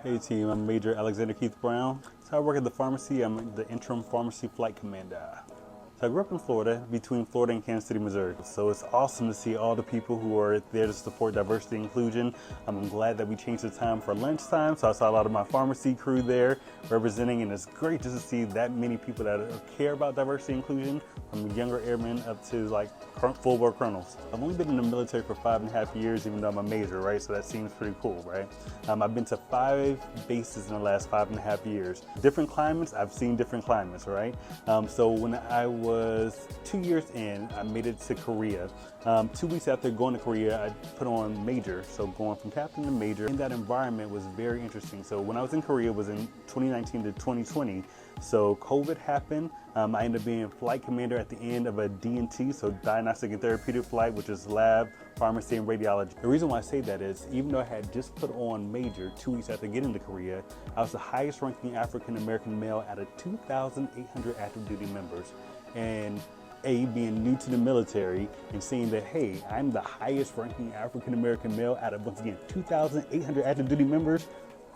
Hey team, I'm Major Alexander Keith Brown. So I work at the pharmacy. I'm the interim pharmacy flight commander. So I grew up in Florida, between Florida and Kansas City, Missouri. So it's awesome to see all the people who are there to support diversity and inclusion. I'm glad that we changed the time for lunchtime. So I saw a lot of my pharmacy crew there representing, and it's great just to see that many people that care about diversity and inclusion, from younger airmen up to like full board colonels. I've only been in the military for 5.5 years, even though I'm a major, right? So that seems pretty cool, right? I've been to 5 bases in the last 5.5 years. Different climates, I've seen different climates, right? So when I was 2 years in, I made it to Korea. 2 weeks after going to Korea, I put on major, so going from captain to major. In that environment was very interesting. So when I was in Korea, it was in 2019 to 2020. So COVID happened. I ended up being flight commander at the end of a D&T, so diagnostic and therapeutic flight, which is lab, pharmacy, and radiology. The reason why I say that is, even though I had just put on major 2 weeks after getting to Korea, I was the highest ranking African American male out of 2,800 active duty members. And being new to the military and seeing that, hey, I'm the highest ranking African American male out of, once again, 2,800 active duty members.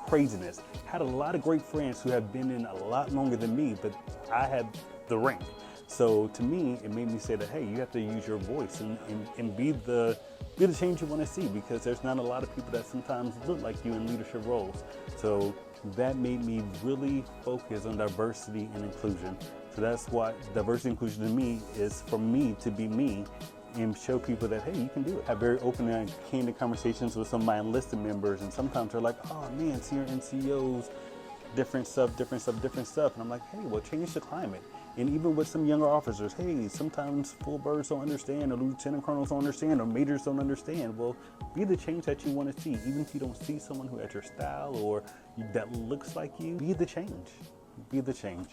Craziness. Had a lot of great friends who have been in a lot longer than me, but I had the rank. So to me, it made me say that, hey, you have to use your voice and be the change you want to see, because there's not a lot of people that sometimes look like you in leadership roles. So that made me really focus on diversity and inclusion. So that's why diversity and inclusion to me is for me to be me and show people that, hey, you can do it. I have very open and candid conversations with some of my enlisted members, and sometimes they're like, oh man, senior NCOs, different stuff. And I'm like, hey, well, change the climate. And even with some younger officers, hey, sometimes full birds don't understand, or lieutenant colonels don't understand, or majors don't understand. Well, be the change that you want to see. Even if you don't see someone who has your style or that looks like you, be the change. Be the change.